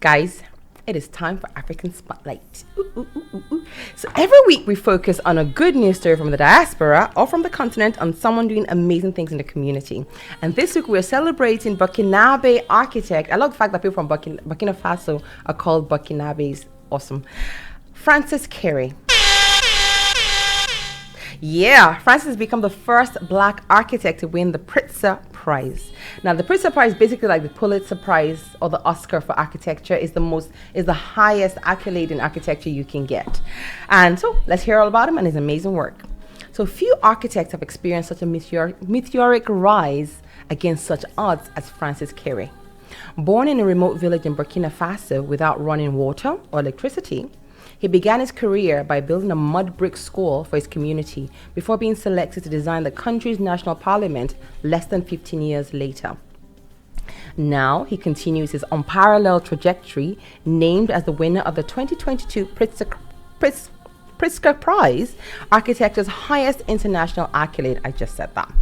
Guys, it is time for African Spotlight. Ooh, ooh, ooh, ooh, ooh. So every week we focus on a good news story from the diaspora or from the continent on someone doing amazing things in the community. And this week we're celebrating Burkinabe architect. I love the fact that people from Burkina Faso are called Burkinabes. Awesome. Francis Kéré. Yeah, Francis has become the first black architect to win the Pritzker Prize. Now, the Pritzker Prize, basically like the Pulitzer Prize or the Oscar for architecture, is the highest accolade in architecture you can get. And so, let's hear all about him and his amazing work. So, few architects have experienced such a meteoric rise against such odds as Francis Kéré. Born in a remote village in Burkina Faso without running water or electricity, he began his career by building a mud brick school for his community before being selected to design the country's national parliament less than 15 years later. Now he continues his unparalleled trajectory, named as the winner of the 2022 Pritzker Prize, architecture's highest international accolade. I just said that.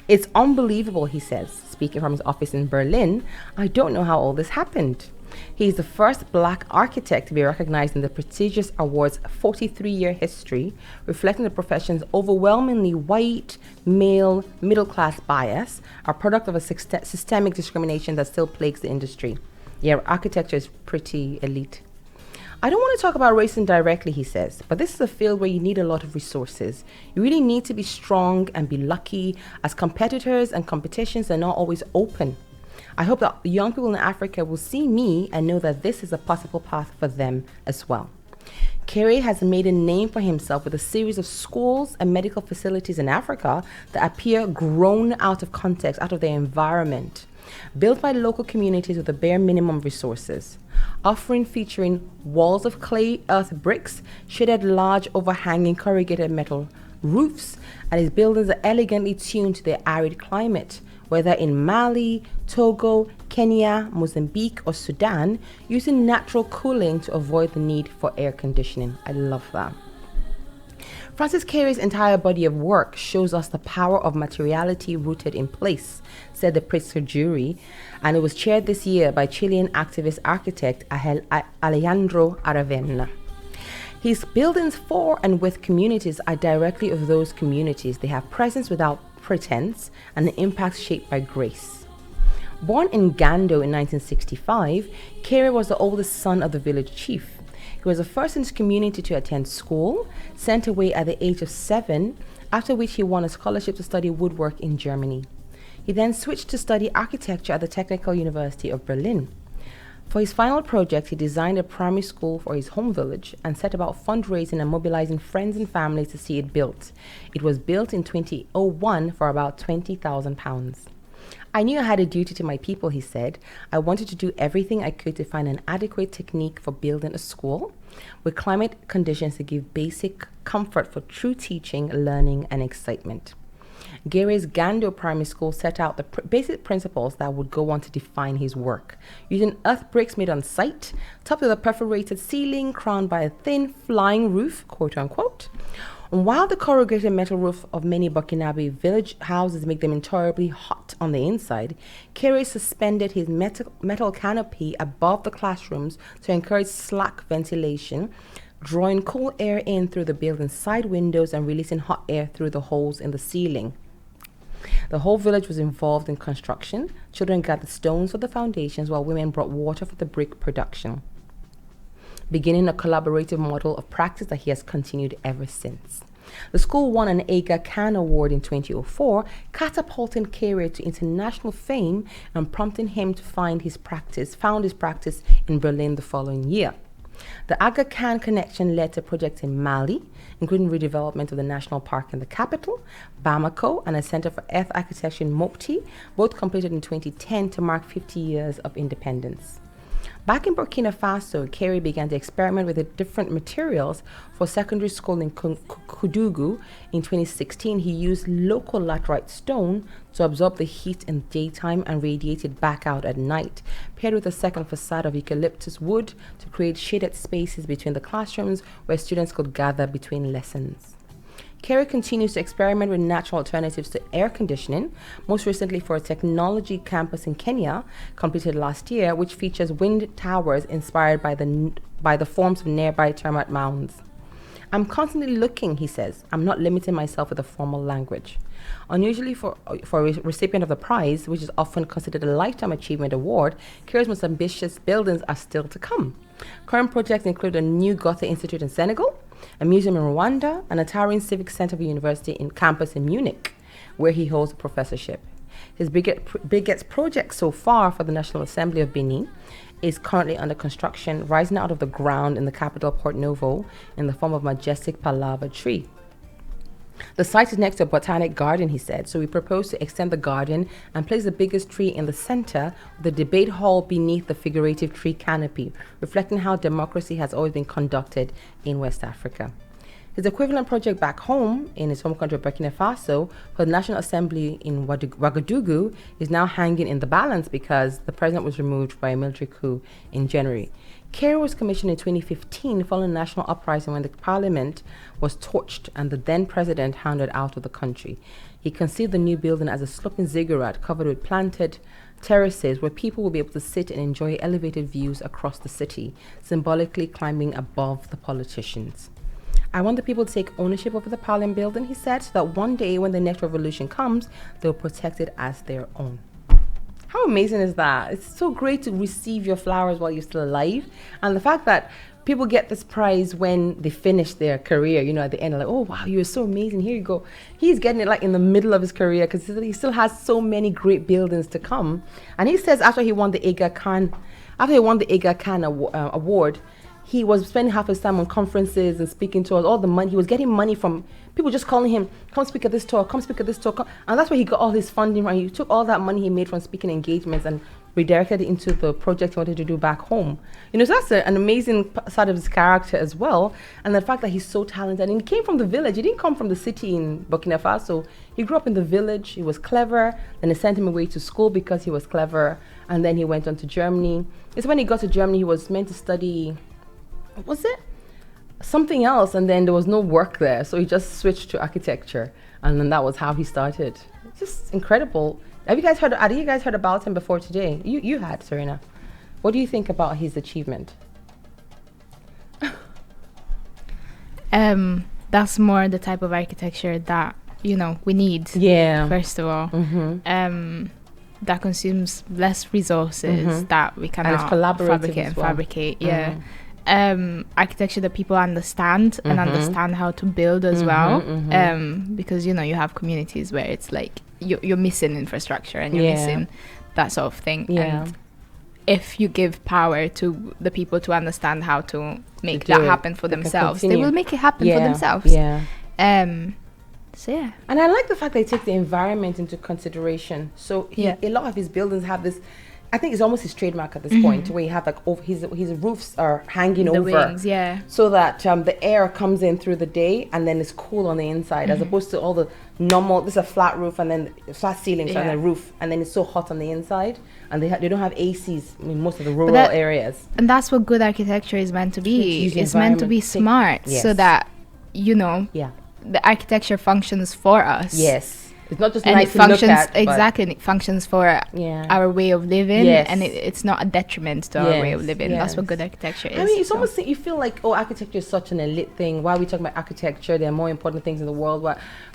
It's unbelievable, he says, speaking from his office in Berlin. I don't know how all this happened. He is the first black architect to be recognized in the prestigious award's 43-year history, reflecting the profession's overwhelmingly white, male, middle-class bias, a product of a systemic discrimination that still plagues the industry. Yeah, architecture is pretty elite. I don't want to talk about racism directly, he says, but this is a field where you need a lot of resources. You really need to be strong and be lucky, as competitors and competitions are not always open. I hope that young people in Africa will see me and know that this is a possible path for them as well. Kéré has made a name for himself with a series of schools and medical facilities in Africa that appear grown out of context, out of their environment, built by local communities with the bare minimum resources, featuring walls of clay earth bricks, shaded large overhanging corrugated metal roofs, and his buildings are elegantly tuned to their arid climate, whether in Mali, Togo, Kenya, Mozambique, or Sudan, using natural cooling to avoid the need for air conditioning. I love that. Francis Kéré's entire body of work shows us the power of materiality rooted in place, said the Pritzker jury, and it was chaired this year by Chilean activist architect Alejandro Aravena. His buildings for and with communities are directly of those communities. They have presence without pretense and an impact shaped by grace. Born in Gando in 1965, Kéré was the oldest son of the village chief. He was the first in his community to attend school, sent away at the age of 7, after which he won a scholarship to study woodwork in Germany. He then switched to study architecture at the Technical University of Berlin. For his final project, he designed a primary school for his home village and set about fundraising and mobilizing friends and families to see it built. It was built in 2001 for about £20,000. I knew I had a duty to my people, he said. I wanted to do everything I could to find an adequate technique for building a school with climate conditions to give basic comfort for true teaching, learning, and excitement. Kéré's Gando Primary School set out the basic principles that would go on to define his work, using earth bricks made on site, topped with a perforated ceiling crowned by a thin flying roof, quote unquote. And while the corrugated metal roof of many Burkinabe village houses make them intolerably hot on the inside, Kéré suspended his metal canopy above the classrooms to encourage slack ventilation, drawing cool air in through the building's side windows and releasing hot air through the holes in the ceiling. The whole village was involved in construction. Children gathered stones for the foundations while women brought water for the brick production, beginning a collaborative model of practice that he has continued ever since. The school won an Aga Khan Award in 2004, catapulting Kéré to international fame and prompting him to found his practice in Berlin the following year. The Aga Khan connection led to projects in Mali, including redevelopment of the national park in the capital, Bamako, and a center for earth architecture in Mopti, both completed in 2010 to mark 50 years of independence. Back in Burkina Faso, Kéré began to experiment with the different materials for secondary school in Koudougou. In 2016, he used local laterite stone to absorb the heat in daytime and radiate it back out at night, paired with a second facade of eucalyptus wood to create shaded spaces between the classrooms where students could gather between lessons. Kéré continues to experiment with natural alternatives to air conditioning, most recently for a technology campus in Kenya, completed last year, which features wind towers inspired by the forms of nearby termite mounds. I'm constantly looking, he says. I'm not limiting myself with a formal language. Unusually for a recipient of the prize, which is often considered a lifetime achievement award, Kéré's most ambitious buildings are still to come. Current projects include a new Goethe Institute in Senegal, a museum in Rwanda, and a towering civic center of a university in campus in Munich, where he holds a professorship. His biggest project so far for the National Assembly of Benin is currently under construction, rising out of the ground in the capital, Port Novo, in the form of a majestic palava tree. The site is next to a botanic garden, he said, so we propose to extend the garden and place the biggest tree in the center, with the debate hall beneath the figurative tree canopy, reflecting how democracy has always been conducted in West Africa. His equivalent project back home, in his home country of Burkina Faso, for the National Assembly in Ouagadougou, is now hanging in the balance because the president was removed by a military coup in January. Kéré was commissioned in 2015 following a national uprising when the parliament was torched and the then president hounded out of the country. He conceived the new building as a sloping ziggurat covered with planted terraces where people will be able to sit and enjoy elevated views across the city, symbolically climbing above the politicians. I want the people to take ownership over the parliament building, he said, so that one day when the next revolution comes, they'll protect it as their own. How amazing is that? It's so great to receive your flowers while you're still alive. And the fact that people get this prize when they finish their career, you know, at the end, like, oh, wow, you were so amazing. Here you go. He's getting it like in the middle of his career because he still has so many great buildings to come. And he says after he won the Aga Khan award, he was spending half his time on conferences and speaking tours, all the money. He was getting money from people just calling him, come speak at this tour, come speak at this tour. And that's where he got all his funding from. He took all that money he made from speaking engagements and redirected it into the project he wanted to do back home. You know, so that's an amazing side of his character as well. And the fact that he's so talented. And he came from the village. He didn't come from the city in Burkina Faso. He grew up in the village. He was clever. Then they sent him away to school because he was clever. And then he went on to Germany. It's when he got to Germany, he was meant to study, what was it? Something else, and then there was no work there, so he just switched to architecture, and then that was how he started. It's just incredible. Have you guys heard about him before today? You had, Serena. What do you think about his achievement? That's more the type of architecture that, you know, we need. Yeah. First of all. Mm-hmm. That consumes less resources that we cannot fabricate. Yeah. Architecture that people understand and understand how to build as well, because, you know, you have communities where it's like you're missing infrastructure and you're missing that sort of thing. And if you give power to the people to understand how to make that happen for themselves, they will make it happen for themselves. So yeah. And I like the fact that he takes the environment into consideration. So a lot of his buildings have this, I think it's almost his trademark at this point, where you have like his roofs are hanging the over, wings, so that the air comes in through the day and then it's cool on the inside, as opposed to all the normal. This is a flat roof and then flat ceiling, and then roof, and then it's so hot on the inside, and they don't have ACs in most of the rural areas. And that's what good architecture is meant to be. It's meant to be smart, so that, you know, the architecture functions for us. Yes. It's not just and nice it functions to look at, exactly, and it functions for our way of living, and it's not a detriment to our way of living. That's what good architecture is. I mean, it's almost you feel like, oh, architecture is such an elite thing. Why are we talking about architecture? There are more important things in the world.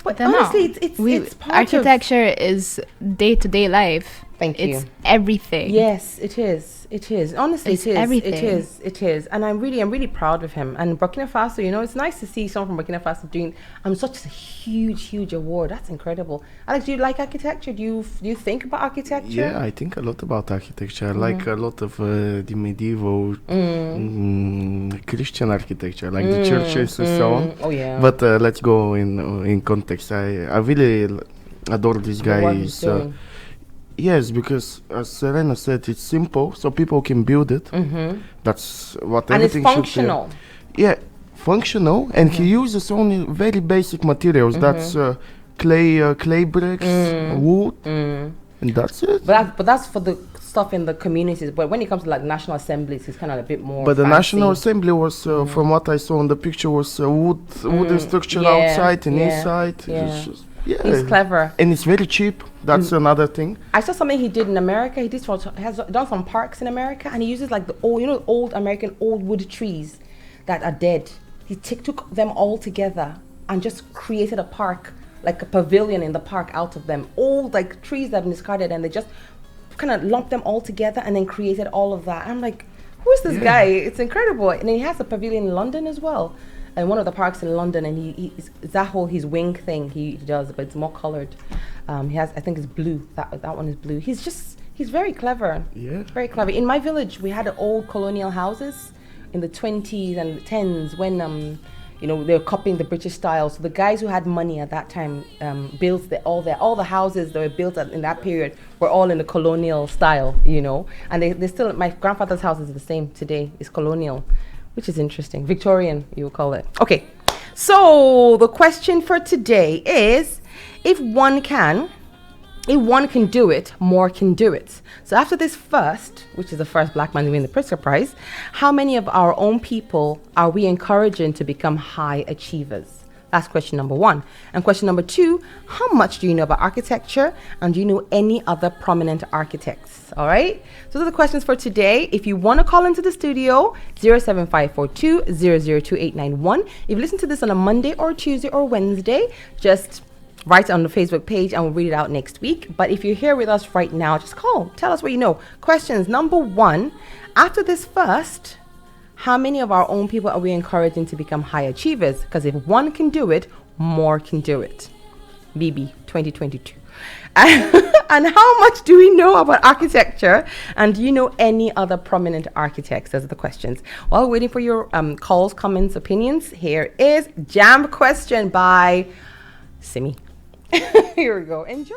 But honestly, it's part architecture is day-to-day life. Thank you. It's everything. Yes, it is. It is. Honestly, it's it is. Everything. It is. And I'm really proud of him. And Burkina Faso, you know, it's nice to see someone from Burkina Faso doing such a huge award. That's incredible. Alex, do you like architecture? Do you think about architecture? Yeah, I think a lot about architecture. I like a lot of the medieval Christian architecture, like the churches and so on. Oh yeah. But let's go in context. I really adore this guy. Yes, because as Serena said, it's simple, so people can build it. That's what everything should be. And it's functional. Yeah, functional, and he uses only very basic materials. That's clay bricks, wood, and that's it. But that's for the stuff in the communities, but when it comes to like national assemblies, he's kind of a bit more. But the fancy. National Assembly was, from what I saw in the picture, was wooden structure outside and inside. He's clever, and it's very cheap. That's another thing. I saw something he did in America. He has done some parks in America, and he uses like the old American wood trees that are dead. He took them all together and just created a park, like a pavilion in the park out of them. Old like trees that have been discarded, and they just kind of lumped them all together and then created all of that. I'm like, who is this guy? It's incredible. And then he has a pavilion in London as well, and one of the parks in London, and he's that whole his wing thing he does, but it's more colored. He has, I think it's blue. That one is blue. He's very clever. Yeah, very clever. In my village, we had old colonial houses in the 20s and the 10s when they were copying the British style. So the guys who had money at that time built all the houses that were built in that period were all in the colonial style, and they still, my grandfather's house is the same today. It's colonial, which is interesting. Victorian, you would call it. Okay, so the question for today is, if one can do it, more can do it. So after this first, which is the first black man to win the Pritzker Prize, how many of our own people are we encouraging to become high achievers? That's question number 1. And question number 2, how much do you know about architecture, and do you know any other prominent architects? All right? So those are the questions for today. If you want to call into the studio, 07542 002891. If you listen to this on a Monday or Tuesday or Wednesday, just write it on the Facebook page and we'll read it out next week. But if you're here with us right now, just call. Tell us what you know. Questions number 1. After this first, how many of our own people are we encouraging to become high achievers? Because if one can do it, more can do it. BB 2022. And how much do we know about architecture? And do you know any other prominent architects? Those are the questions. While waiting for your calls, comments, opinions, here is Jam Question by Simi. Here we go. Enjoy.